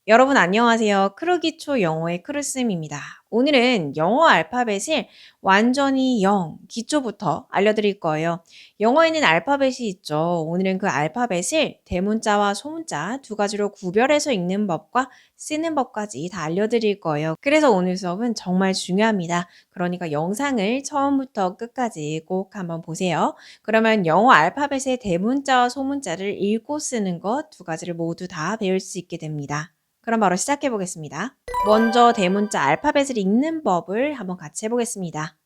여러분 안녕하세요. 크루기초 영어의 크루쌤입니다. 오늘은 영어 알파벳을 완전히 기초부터 알려드릴 거예요. 영어에는 알파벳이 있죠. 오늘은 그 알파벳을 대문자와 소문자 두 가지로 구별해서 읽는 법과 쓰는 법까지 다 알려드릴 거예요. 그래서 오늘 수업은 정말 중요합니다. 그러니까 영상을 처음부터 끝까지 꼭 한번 보세요. 그러면 영어 알파벳의 대문자와 소문자를 읽고 쓰는 것 두 가지를 모두 다 배울 수 있게 됩니다. 그럼 바로 시작해 보겠습니다. 먼저 대문자 알파벳을 읽는 법을 한번 같이 해보겠습니다.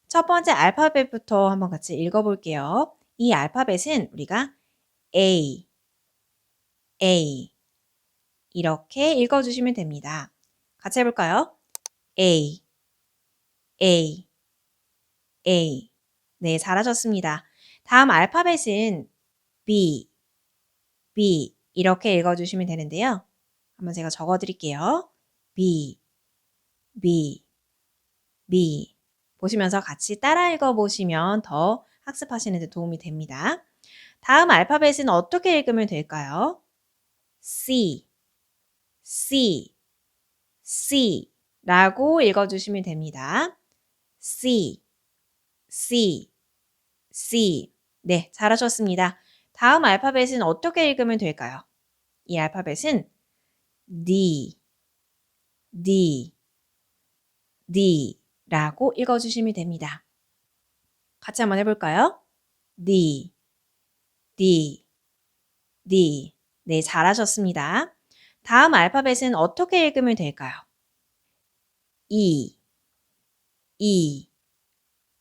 첫 번째 알파벳부터 한번 같이 읽어볼게요. 이 알파벳은 우리가 A, A 이렇게 읽어주시면 됩니다. 같이 해볼까요? A, A, A. 네, 잘하셨습니다. 다음 알파벳은 B, B 이렇게 읽어주시면 되는데요. 한번 제가 적어드릴게요. B, B, B. 보시면서 같이 따라 읽어보시면 더 학습하시는 데 도움이 됩니다. 다음 알파벳은 어떻게 읽으면 될까요? C, C, C 라고 읽어주시면 됩니다. C, C, C. 네, 잘하셨습니다. 다음 알파벳은 어떻게 읽으면 될까요? 이 알파벳은 D, D, D 라고 읽어주시면 됩니다. 같이 한번 해볼까요? D, D, D. 네, 잘하셨습니다. 다음 알파벳은 어떻게 읽으면 될까요? E, E,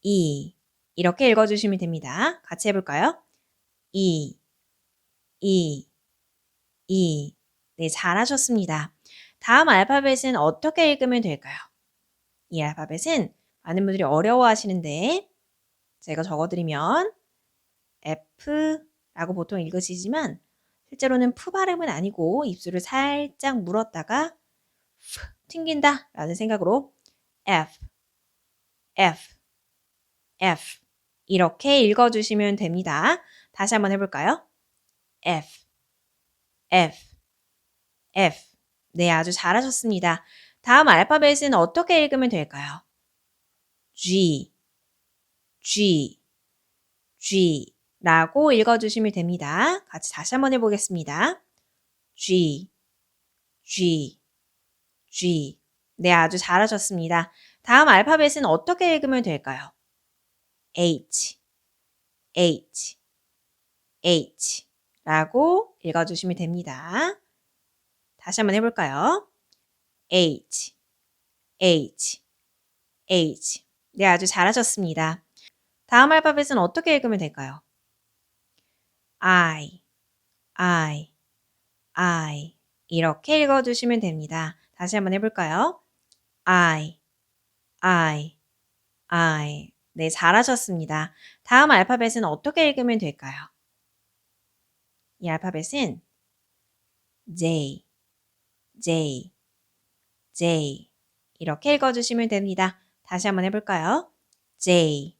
E. 이렇게 읽어주시면 됩니다. 같이 해볼까요? E, E, E. 네, 잘하셨습니다. 다음 알파벳은 어떻게 읽으면 될까요? 이 알파벳은 많은 분들이 어려워하시는데 제가 적어드리면 F라고 보통 읽으시지만 실제로는 F 발음은 아니고 입술을 살짝 물었다가 튕긴다 라는 생각으로 F, F, F 이렇게 읽어주시면 됩니다. 다시 한번 해볼까요? F, F, F. 네, 아주 잘하셨습니다. 다음 알파벳은 어떻게 읽으면 될까요? G, G, G 라고 읽어주시면 됩니다. 같이 다시 한번 해보겠습니다. G, G, G. 네, 아주 잘하셨습니다. 다음 알파벳은 어떻게 읽으면 될까요? H, H, H 라고 읽어주시면 됩니다. 다시 한번 해볼까요? H, H, H. 네, 아주 잘하셨습니다. 다음 알파벳은 어떻게 읽으면 될까요? I, I, I. 이렇게 읽어주시면 됩니다. 다시 한번 해볼까요? I, I, I. 네, 잘하셨습니다. 다음 알파벳은 어떻게 읽으면 될까요? 이 알파벳은 J, J, J. 이렇게 읽어주시면 됩니다. 다시 한번 해볼까요? J,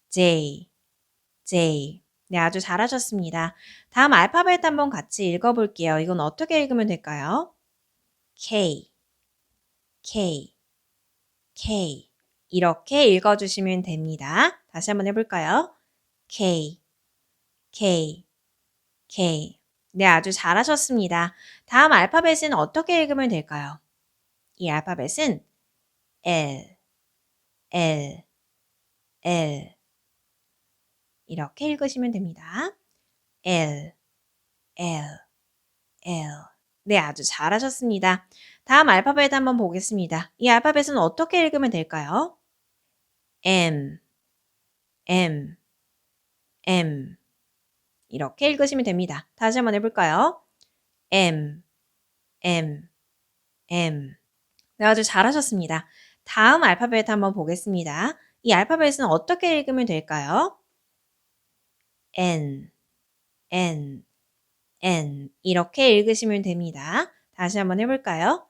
J, J. 네, 아주 잘하셨습니다. 다음 알파벳 한번 같이 읽어볼게요. 이건 어떻게 읽으면 될까요? K, K, K. 이렇게 읽어주시면 됩니다. 다시 한번 해볼까요? K, K, K. 네, 아주 잘하셨습니다. 다음 알파벳은 어떻게 읽으면 될까요? 이 알파벳은 L, L, L. 이렇게 읽으시면 됩니다. L, L, L. 네, 아주 잘하셨습니다. 다음 알파벳 한번 보겠습니다. 이 알파벳은 어떻게 읽으면 될까요? M, M, M. 이렇게 읽으시면 됩니다. 다시 한번 해볼까요? M, M, M. 네, 아주 잘하셨습니다. 다음 알파벳 한번 보겠습니다. 이 알파벳은 어떻게 읽으면 될까요? N, N, N. 이렇게 읽으시면 됩니다. 다시 한번 해볼까요?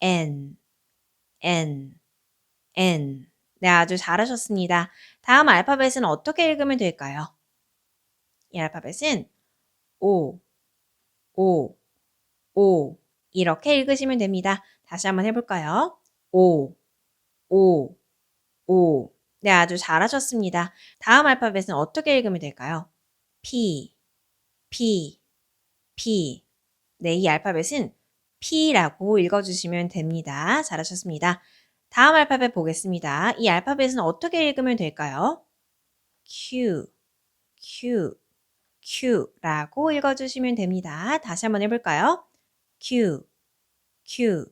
N, N, N. 네, 아주 잘하셨습니다. 다음 알파벳은 어떻게 읽으면 될까요? 이 알파벳은 O, O, O. 이렇게 읽으시면 됩니다. 다시 한번 해볼까요? O, O, O. 네, 아주 잘하셨습니다. 다음 알파벳은 어떻게 읽으면 될까요? P, P, P. 네, 이 알파벳은 P라고 읽어주시면 됩니다. 잘하셨습니다. 다음 알파벳 보겠습니다. 이 알파벳은 어떻게 읽으면 될까요? Q, Q, Q라고 읽어주시면 됩니다. 다시 한번 해볼까요? Q, Q,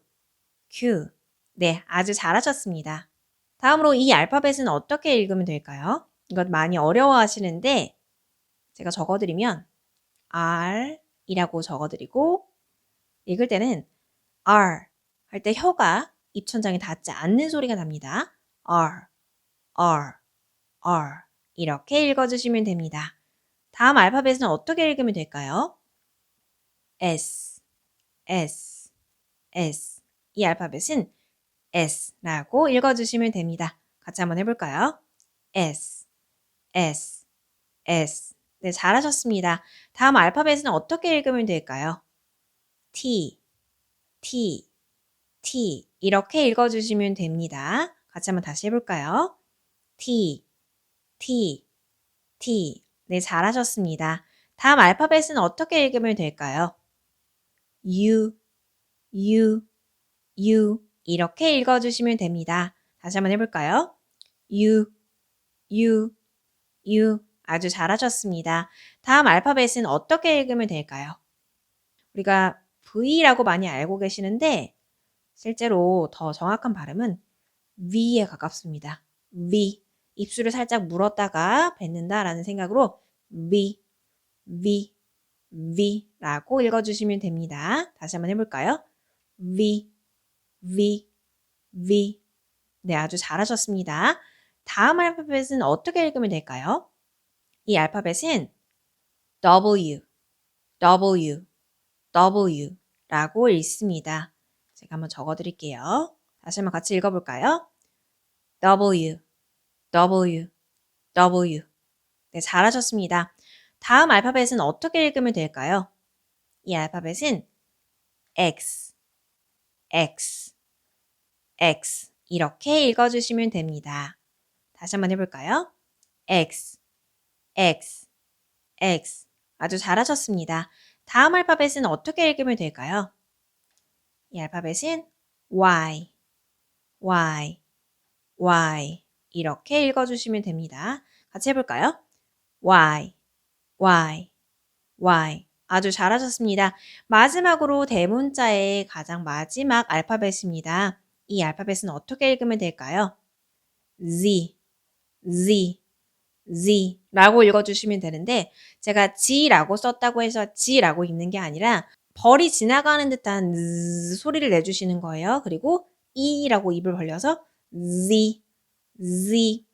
Q. 네, 아주 잘하셨습니다. 다음으로 이 알파벳은 어떻게 읽으면 될까요? 이것 많이 어려워하시는데 제가 적어드리면 R이라고 적어드리고 읽을 때는 R 할 때 혀가 입천장에 닿지 않는 소리가 납니다. R, R, R 이렇게 읽어주시면 됩니다. 다음 알파벳은 어떻게 읽으면 될까요? S, S, S. 이 알파벳은 S라고 읽어주시면 됩니다. 같이 한번 해볼까요? S, S, S. 네, 잘하셨습니다. 다음 알파벳은 어떻게 읽으면 될까요? T, T, T. 이렇게 읽어주시면 됩니다. 같이 한번 다시 해볼까요? T, T, T. 네, 잘하셨습니다. 다음 알파벳은 어떻게 읽으면 될까요? U, U, U. 이렇게 읽어주시면 됩니다. 다시 한번 해볼까요? U, U, U. 아주 잘하셨습니다. 다음 알파벳은 어떻게 읽으면 될까요? 우리가 V라고 많이 알고 계시는데 실제로 더 정확한 발음은 V에 가깝습니다. V. 입술을 살짝 물었다가 뱉는다라는 생각으로 V, V, V라고 읽어주시면 됩니다. 다시 한번 해볼까요? V, V, V. 네, 아주 잘하셨습니다. 다음 알파벳은 어떻게 읽으면 될까요? 이 알파벳은 W, W, W라고 읽습니다. 제가 한번 적어드릴게요. 다시 한번 같이 읽어볼까요? W, W, W. 네, 잘하셨습니다. 다음 알파벳은 어떻게 읽으면 될까요? 이 알파벳은 X, X, X. 이렇게 읽어주시면 됩니다. 다시 한번 해볼까요? X, X, X. 아주 잘하셨습니다. 다음 알파벳은 어떻게 읽으면 될까요? 이 알파벳은 Y, Y, Y. 이렇게 읽어주시면 됩니다. 같이 해볼까요? Y, Y, Y. 아주 잘하셨습니다. 마지막으로 대문자의 가장 마지막 알파벳입니다. 이 알파벳은 어떻게 읽으면 될까요? Z, Z, Z라고 읽어주시면 되는데 제가 G라고 썼다고 해서 G라고 읽는 게 아니라 벌이 지나가는 듯한 Z 소리를 내주시는 거예요. 그리고 E라고 입을 벌려서 Z, Z,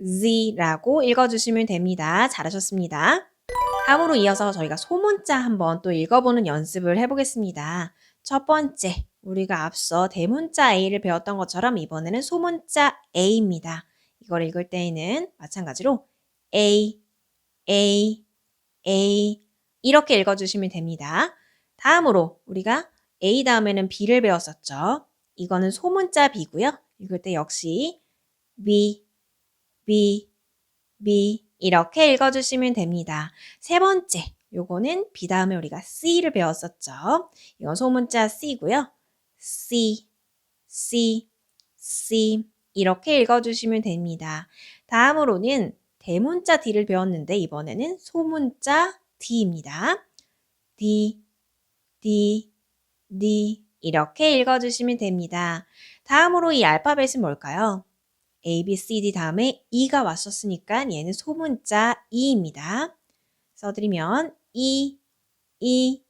Z라고 읽어주시면 됩니다. 잘하셨습니다. 다음으로 이어서 저희가 소문자 한번 또 읽어보는 연습을 해보겠습니다. 첫 번째, 우리가 앞서 대문자 A를 배웠던 것처럼 이번에는 소문자 A입니다. 이걸 읽을 때에는 마찬가지로 A, A, A 이렇게 읽어주시면 됩니다. 다음으로 우리가 A 다음에는 B를 배웠었죠. 이거는 소문자 B고요. 읽을 때 역시 B, B, B 이렇게 읽어주시면 됩니다. 세 번째, 요거는 B 다음에 우리가 C를 배웠었죠. 이건 소문자 C고요. C, C, C 이렇게 읽어주시면 됩니다. 다음으로는 대문자 D를 배웠는데 이번에는 소문자 D입니다. D, D, D 이렇게 읽어주시면 됩니다. 다음으로 이 알파벳은 뭘까요? A, B, C, D 다음에 E가 왔었으니까 얘는 소문자 E입니다. 써드리면 E, E,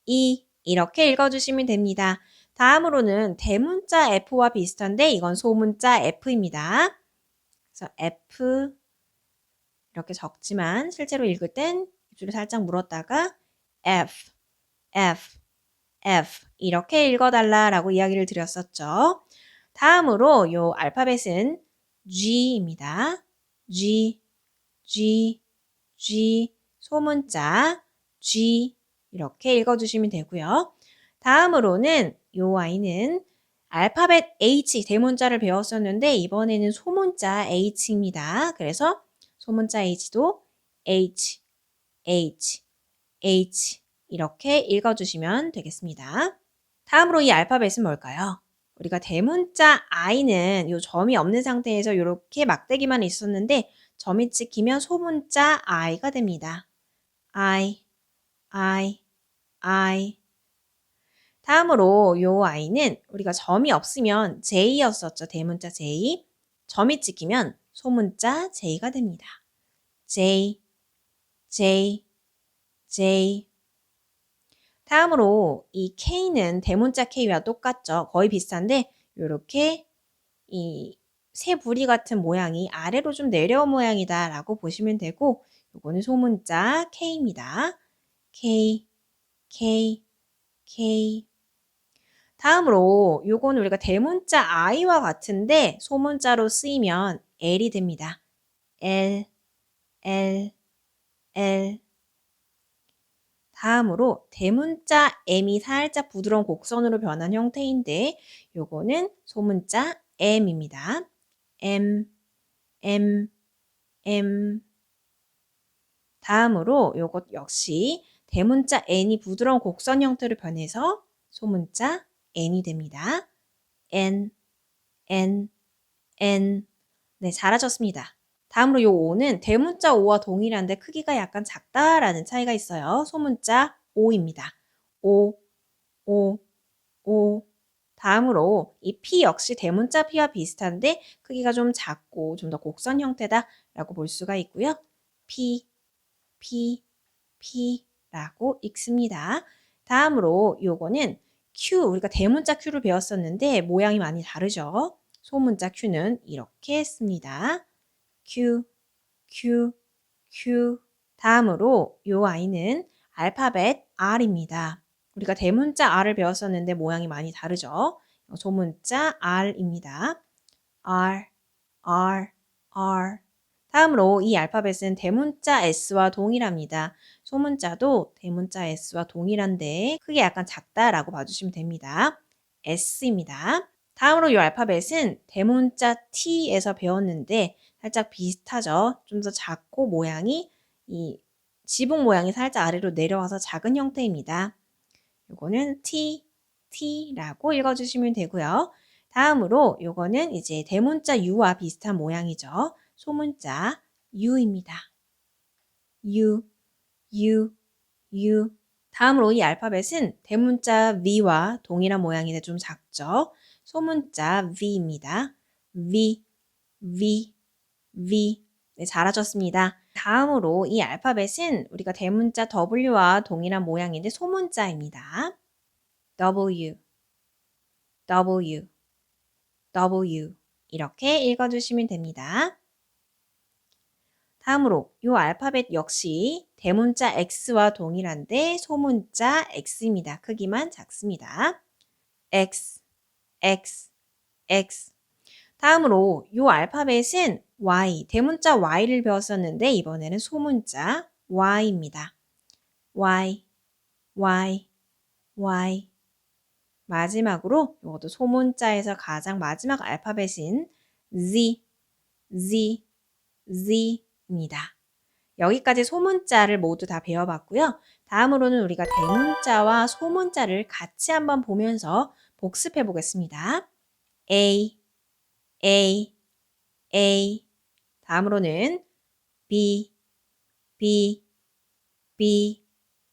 E 이렇게 읽어주시면 됩니다. 다음으로는 대문자 F와 비슷한데 이건 소문자 F입니다. 그래서 F 이렇게 적지만 실제로 읽을 땐 입술을 살짝 물었다가 F, F, F 이렇게 읽어달라라고 이야기를 드렸었죠. 다음으로 요 알파벳은 G입니다. G, G, G 소문자 G 이렇게 읽어주시면 되고요. 다음으로는 요 아이는 알파벳 H 대문자를 배웠었는데 이번에는 소문자 H입니다. 그래서 소문자 H도 H, H, H 이렇게 읽어주시면 되겠습니다. 다음으로 이 알파벳은 뭘까요? 우리가 대문자 I는 요 점이 없는 상태에서 이렇게 막대기만 있었는데 점이 찍히면 소문자 I가 됩니다. I, I, I. 다음으로 요 I는 우리가 점이 없으면 J였었죠. 대문자 J. 점이 찍히면 소문자 J가 됩니다. J, J, J. 다음으로 이 K는 대문자 K와 똑같죠. 거의 비슷한데 이렇게 이 새 부리 같은 모양이 아래로 좀 내려온 모양이다 라고 보시면 되고 요거는 소문자 K입니다. K, K, K. 다음으로 요거는 우리가 대문자 I와 같은데 소문자로 쓰이면 L이 됩니다. L, L, L. 다음으로 대문자 M이 살짝 부드러운 곡선으로 변한 형태인데 요거는 소문자 M입니다. M, M, M. 다음으로 요것 역시 대문자 N이 부드러운 곡선 형태로 변해서 소문자 N이 됩니다. N, N, N. 네, 잘하셨습니다. 다음으로 요 O는 대문자 O와 동일한데 크기가 약간 작다라는 차이가 있어요. 소문자 O입니다. O, O, O. 다음으로 이 P 역시 대문자 P와 비슷한데 크기가 좀 작고 좀 더 곡선 형태다라고 볼 수가 있고요. P, P, P라고 읽습니다. 다음으로 요거는 Q, 우리가 대문자 Q를 배웠었는데 모양이 많이 다르죠. 소문자 Q는 이렇게 씁니다. Q, Q, Q. 다음으로 요 아이는 알파벳 R입니다. 우리가 대문자 R을 배웠었는데 모양이 많이 다르죠. 소문자 R입니다. R, R, R. 다음으로 이 알파벳은 대문자 S와 동일합니다. 소문자도 대문자 S와 동일한데 크게 약간 작다라고 봐주시면 됩니다. S입니다. 다음으로 이 알파벳은 대문자 T에서 배웠는데 살짝 비슷하죠. 좀 더 작고 모양이 이 지붕 모양이 살짝 아래로 내려와서 작은 형태입니다. 요거는 T, T라고 읽어주시면 되고요. 다음으로 요거는 이제 대문자 U와 비슷한 모양이죠. 소문자 U입니다. U, U, U. 다음으로 이 알파벳은 대문자 V와 동일한 모양인데 좀 작죠. 소문자 V입니다. V, V, V. 네, 잘하셨습니다. 다음으로 이 알파벳은 우리가 대문자 W와 동일한 모양인데 소문자입니다. W, W, W. 이렇게 읽어주시면 됩니다. 다음으로 이 알파벳 역시 대문자 X와 동일한데 소문자 X입니다. 크기만 작습니다. X, X, X. 다음으로 이 알파벳은 Y, 대문자 Y를 배웠었는데 이번에는 소문자 Y입니다. Y, Y, Y. 마지막으로 이것도 소문자에서 가장 마지막 알파벳인 Z, Z, Z입니다. 여기까지 소문자를 모두 다 배워봤고요. 다음으로는 우리가 대문자와 소문자를 같이 한번 보면서 복습해 보겠습니다. A, A, A. 다음으로는 B, B, B.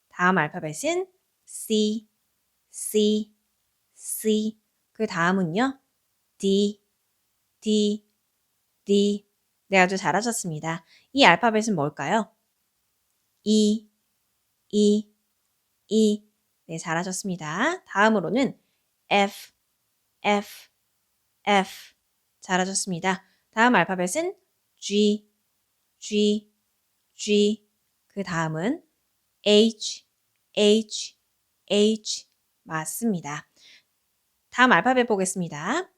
다음 알파벳은 C, C, C. 그 다음은요. D, D, D. 네, 아주 잘하셨습니다. 이 알파벳은 뭘까요? E, E, E. 네, 잘하셨습니다. 다음으로는 F, F, F. 잘하셨습니다. 다음 알파벳은 G, G, G. 그 다음은 H, H, H. 맞습니다. 다음 알파벳 보겠습니다.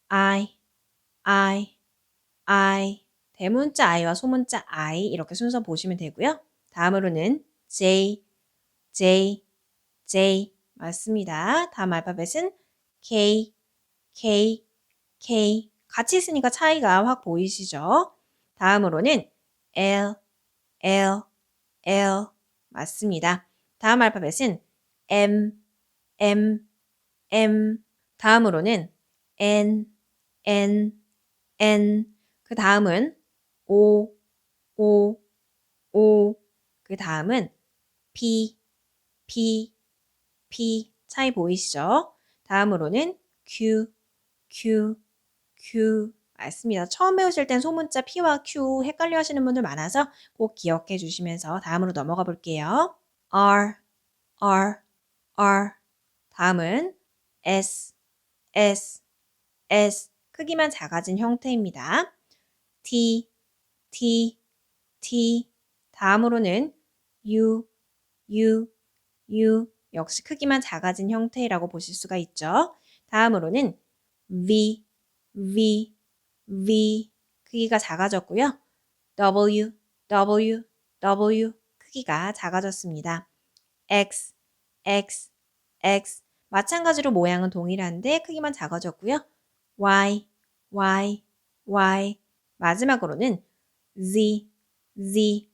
I, I, I. 대문자 I와 소문자 I 이렇게 순서 보시면 되고요. 다음으로는 J, J, J. 맞습니다. 다음 알파벳은 K, K, K. 같이 있으니까 차이가 확 보이시죠? 다음으로는 L, L, L. 맞습니다. 다음 알파벳은 M, M, M. 다음으로는 N, N, N. 그 다음은 O, O, O. 그 다음은 P, P, P. 차이 보이시죠? 다음으로는 Q, Q, Q. 맞습니다. 처음 배우실 땐 소문자 P와 Q 헷갈려 하시는 분들 많아서 꼭 기억해 주시면서 다음으로 넘어가 볼게요. R, R, R. 다음은 S, S, S. 크기만 작아진 형태입니다. T, T, T. 다음으로는 U, U, U. 역시 크기만 작아진 형태라고 보실 수가 있죠. 다음으로는 V, V, V. 크기가 작아졌고요. W, W, W. 크기가 작아졌습니다. X, X, X. 마찬가지로 모양은 동일한데 크기만 작아졌고요. Y, Y, Y. 마지막으로는 Z, Z,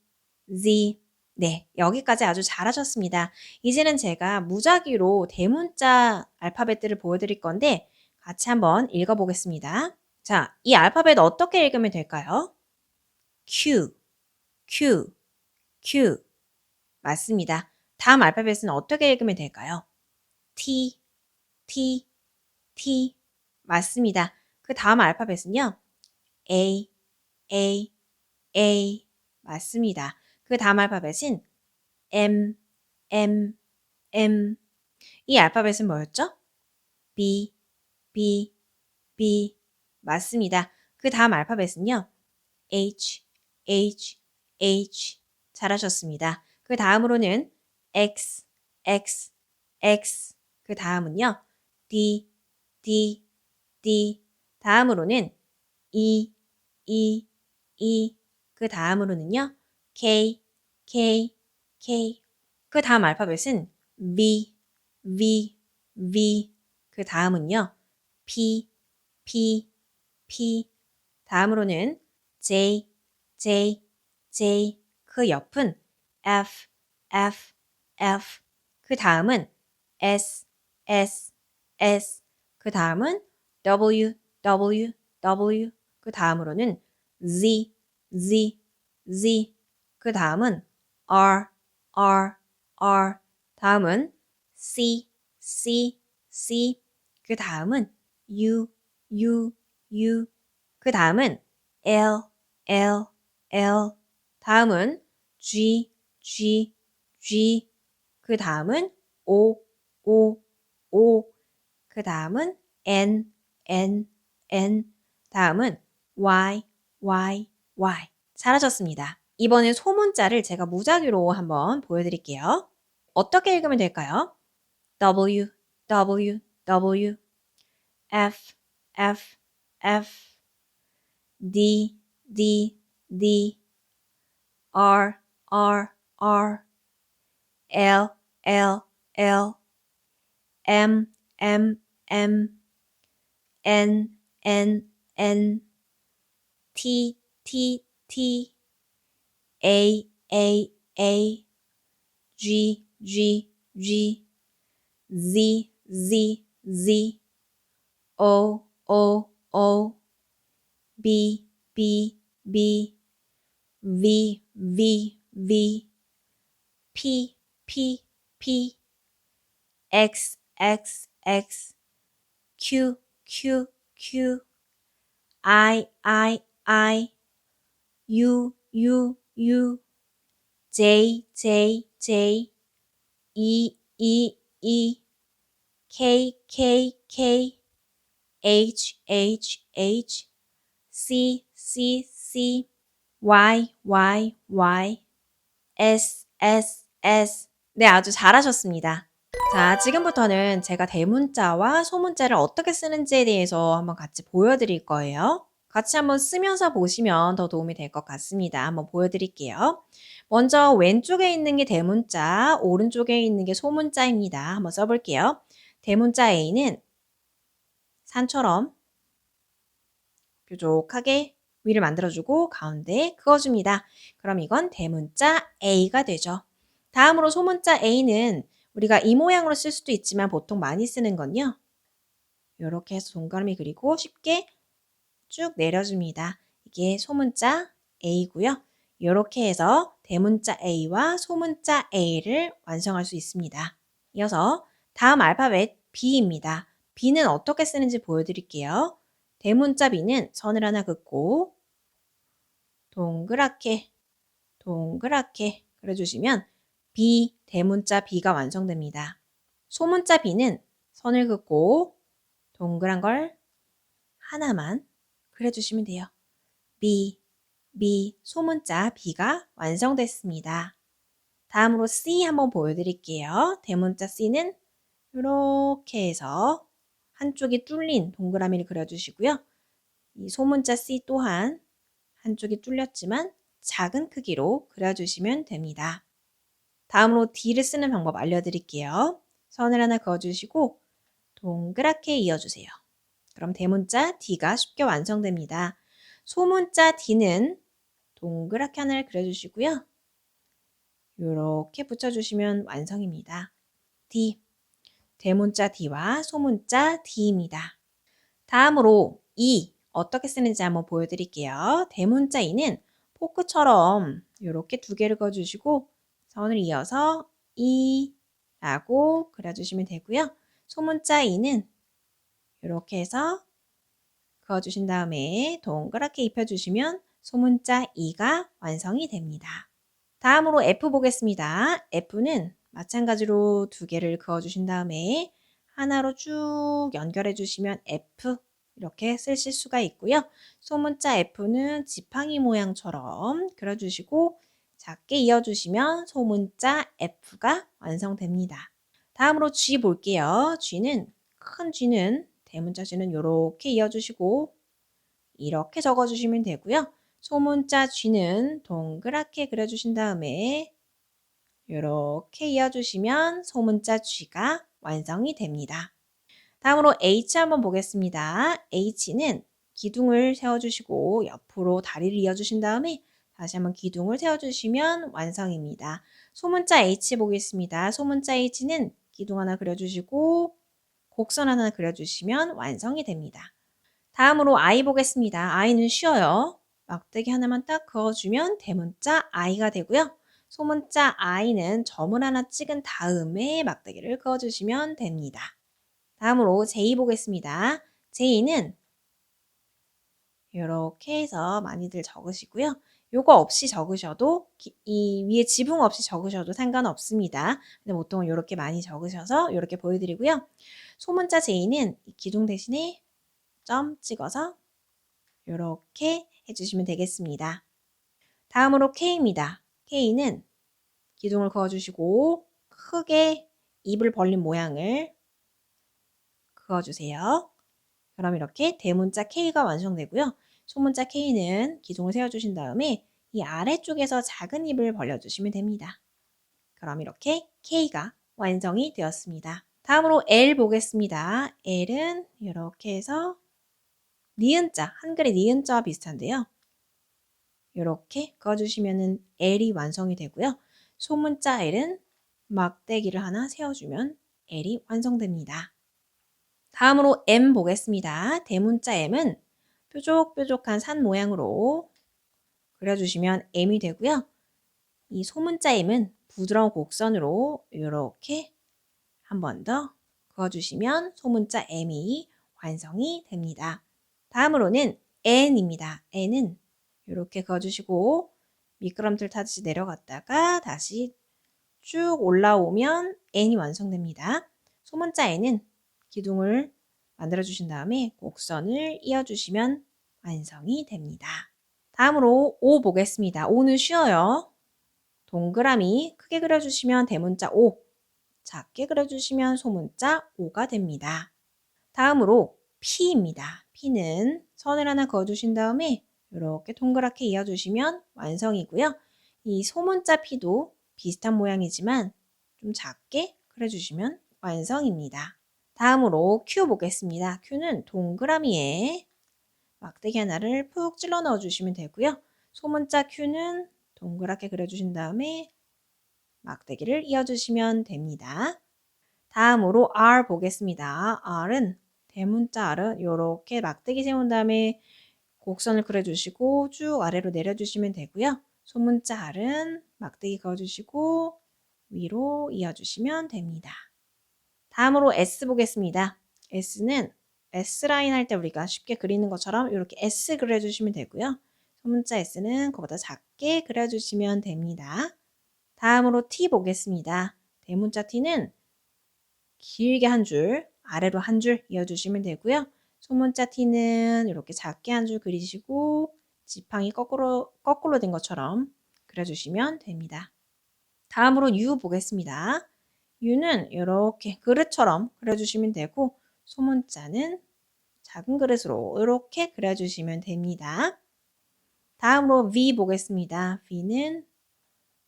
Z. 네, 여기까지 아주 잘하셨습니다. 이제는 제가 무작위로 대문자 알파벳들을 보여드릴 건데 같이 한번 읽어보겠습니다. 자, 이 알파벳 어떻게 읽으면 될까요? Q, Q, Q. 맞습니다. 다음 알파벳은 어떻게 읽으면 될까요? T, T, T. 맞습니다. 그 다음 알파벳은요. A, A, A. 맞습니다. 그 다음 알파벳은 M, M, M. 이 알파벳은 뭐였죠? B, B, B. 맞습니다. 그 다음 알파벳은요. H, H, H. 잘하셨습니다. 그 다음으로는 X, X, X. 그 다음은요. D, D, D. 다음으로는 E, E, E. 그 다음으로는요. K, K, K. 그 다음 알파벳은 V, V, V. 그 다음은요. P, P, P. 다음으로는 J, J, J. 그 옆은 F, F, F. 그 다음은 S, S, S. 그 다음은 W, W, W. 그 다음으로는 Z, Z, Z. 그 다음은 R, R, R. 다음은 C, C, C. 그 다음은 U, U, U. 그 다음은 L, L, L. 다음은 G, G, G. 그 다음은 O, O, O. 그 다음은 N, N, N. 다음은 Y, Y, Y. 잘하셨습니다. 이번엔 소문자를 제가 무작위로 한번 보여드릴게요. 어떻게 읽으면 될까요? W, W, W. F, F, F. D, D, D. R, R, R. L, L, L. M, M, M. N, N, N. T, T, T. A, A, A. G, G, G. Z, Z, Z. O, O, O. B, B, B. V, V, V. P, P, P. X, X, X. Q, Q, Q. I, I. U, U, U. J, J, J. E, E, E. K, K, K. H, H, H. C, C, C. Y, Y, Y. S, S, S. 네, 아주 잘하셨습니다. 자, 지금부터는 제가 대문자와 소문자를 어떻게 쓰는지에 대해서 한번 같이 보여드릴 거예요. 같이 한번 쓰면서 보시면 더 도움이 될 것 같습니다. 한번 보여드릴게요. 먼저 왼쪽에 있는 게 대문자, 오른쪽에 있는 게 소문자입니다. 한번 써볼게요. 대문자 A는 산처럼 뾰족하게 위를 만들어주고 가운데에 그어줍니다. 그럼 이건 대문자 A가 되죠. 다음으로 소문자 A는 우리가 이 모양으로 쓸 수도 있지만 보통 많이 쓰는 건요. 이렇게 해서 동그라미 그리고 쉽게 쭉 내려줍니다. 이게 소문자 A고요. 이렇게 해서 대문자 A와 소문자 A를 완성할 수 있습니다. 이어서 다음 알파벳 B입니다. B는 어떻게 쓰는지 보여드릴게요. 대문자 B는 선을 하나 긋고 동그랗게 그려주시면 B, 대문자 B가 완성됩니다. 소문자 B는 선을 긋고 동그란 걸 하나만 그려주시면 돼요. B, 소문자 B가 완성됐습니다. 다음으로 C 한번 보여드릴게요. 대문자 C는 이렇게 해서 한쪽이 뚫린 동그라미를 그려주시고요. 이 소문자 C 또한 한쪽이 뚫렸지만 작은 크기로 그려주시면 됩니다. 다음으로 D를 쓰는 방법 알려드릴게요. 선을 하나 그어주시고 동그랗게 이어주세요. 그럼 대문자 D가 쉽게 완성됩니다. 소문자 D는 동그랗게 하나를 그려주시고요. 이렇게 붙여주시면 완성입니다. D, 대문자 D와 소문자 D입니다. 다음으로 E, 어떻게 쓰는지 한번 보여드릴게요. 대문자 E는 포크처럼 이렇게 두 개를 그어주시고 선을 이어서 E라고 그려주시면 되고요. 소문자 E는 이렇게 해서 그어주신 다음에 동그랗게 입혀주시면 소문자 E가 완성이 됩니다. 다음으로 F 보겠습니다. F는 마찬가지로 두 개를 그어주신 다음에 하나로 쭉 연결해 주시면 F 이렇게 쓰실 수가 있고요. 소문자 F는 지팡이 모양처럼 그려주시고 작게 이어주시면 소문자 F가 완성됩니다. 다음으로 G 볼게요. 큰 G는 대문자 G는 이렇게 이어주시고 이렇게 적어주시면 되고요. 소문자 G는 동그랗게 그려주신 다음에 이렇게 이어주시면 소문자 G가 완성이 됩니다. 다음으로 H 한번 보겠습니다. H는 기둥을 세워주시고 옆으로 다리를 이어주신 다음에 다시 한번 기둥을 세워주시면 완성입니다. 소문자 H 보겠습니다. 소문자 H는 기둥 하나 그려주시고 곡선 하나 그려주시면 완성이 됩니다. 다음으로 I 보겠습니다. I는 쉬어요. 막대기 하나만 딱 그어주면 대문자 I가 되고요. 소문자 I는 점을 하나 찍은 다음에 막대기를 그어주시면 됩니다. 다음으로 J 보겠습니다. J는 이렇게 해서 많이들 적으시고요. 요거 없이 적으셔도 이 위에 지붕 없이 적으셔도 상관없습니다. 근데 보통 이렇게 많이 적으셔서 이렇게 보여드리고요. 소문자 J는 이 기둥 대신에 점 찍어서 이렇게 해주시면 되겠습니다. 다음으로 K입니다. K는 기둥을 그어주시고 크게 입을 벌린 모양을 그어주세요. 그럼 이렇게 대문자 K가 완성되고요. 소문자 K는 기둥을 세워주신 다음에 이 아래쪽에서 작은 입을 벌려주시면 됩니다. 그럼 이렇게 K가 완성이 되었습니다. 다음으로 L 보겠습니다. L은 이렇게 해서 니은자, 한글의 니은자와 비슷한데요. 이렇게 그어주시면 L이 완성이 되고요. 소문자 L은 막대기를 하나 세워주면 L이 완성됩니다. 다음으로 M 보겠습니다. 대문자 M은 뾰족뾰족한 산 모양으로 그려주시면 M이 되고요. 이 소문자 M은 부드러운 곡선으로 이렇게 한 번 더 그어주시면 소문자 M이 완성이 됩니다. 다음으로는 N입니다. N은 이렇게 그어주시고 미끄럼틀 타듯이 내려갔다가 다시 쭉 올라오면 N이 완성됩니다. 소문자 N은 기둥을 만들어주신 다음에 곡선을 이어주시면 완성이 됩니다. 다음으로 O 보겠습니다. O는 쉬어요. 동그라미 크게 그려주시면 대문자 O, 작게 그려주시면 소문자 O가 됩니다. 다음으로 P입니다. P는 선을 하나 그어주신 다음에 이렇게 동그랗게 이어주시면 완성이고요. 이 소문자 P도 비슷한 모양이지만 좀 작게 그려주시면 완성입니다. 다음으로 Q 보겠습니다. Q는 동그라미에 막대기 하나를 푹 찔러 넣어주시면 되고요. 소문자 Q는 동그랗게 그려주신 다음에 막대기를 이어주시면 됩니다. 다음으로 R 보겠습니다. R은 대문자 R은 이렇게 막대기 세운 다음에 곡선을 그려주시고 쭉 아래로 내려주시면 되고요. 소문자 R은 막대기 그어주시고 위로 이어주시면 됩니다. 다음으로 S 보겠습니다. S는 S라인 할 때 우리가 쉽게 그리는 것처럼 이렇게 S 그려주시면 되고요. 소문자 S는 그보다 작게 그려주시면 됩니다. 다음으로 T 보겠습니다. 대문자 T는 길게 한 줄, 아래로 한 줄 이어주시면 되고요. 소문자 T는 이렇게 작게 한 줄 그리시고 지팡이 거꾸로 된 것처럼 그려주시면 됩니다. 다음으로 U 보겠습니다. U는 이렇게 그릇처럼 그려주시면 되고 소문자는 작은 그릇으로 이렇게 그려주시면 됩니다. 다음으로 V 보겠습니다. V는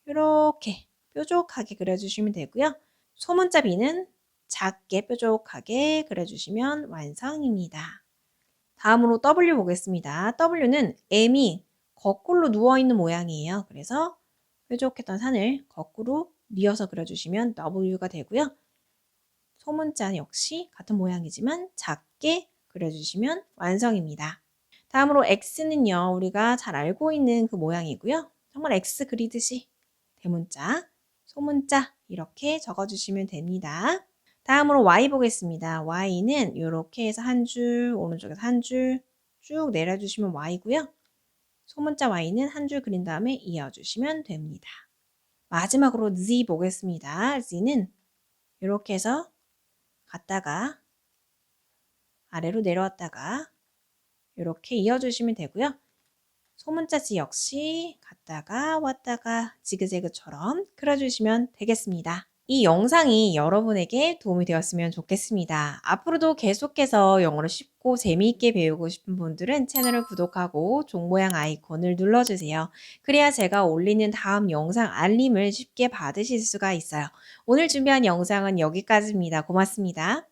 이렇게 뾰족하게 그려주시면 되고요. 소문자 B는 작게 뾰족하게 그려주시면 완성입니다. 다음으로 W 보겠습니다. W는 M이 거꾸로 누워있는 모양이에요. 그래서 뾰족했던 산을 거꾸로 뉘어서 그려주시면 W가 되고요. 소문자 역시 같은 모양이지만 작게 그려주시면 완성입니다. 다음으로 X는요. 우리가 잘 알고 있는 그 모양이고요. 정말 X 그리듯이 대문자, 소문자 이렇게 적어주시면 됩니다. 다음으로 Y 보겠습니다. Y는 이렇게 해서 한 줄, 오른쪽에서 한 줄 쭉 내려주시면 Y고요. 소문자 Y는 한 줄 그린 다음에 이어주시면 됩니다. 마지막으로 Z 보겠습니다. Z는 이렇게 해서 갔다가 아래로 내려왔다가 이렇게 이어주시면 되고요. 소문자 Z 역시 갔다가 왔다가 지그재그처럼 그려주시면 되겠습니다. 이 영상이 여러분에게 도움이 되었으면 좋겠습니다. 앞으로도 계속해서 영어를 쉽고 재미있게 배우고 싶은 분들은 채널을 구독하고 종 모양 아이콘을 눌러주세요. 그래야 제가 올리는 다음 영상 알림을 쉽게 받으실 수가 있어요. 오늘 준비한 영상은 여기까지입니다. 고맙습니다.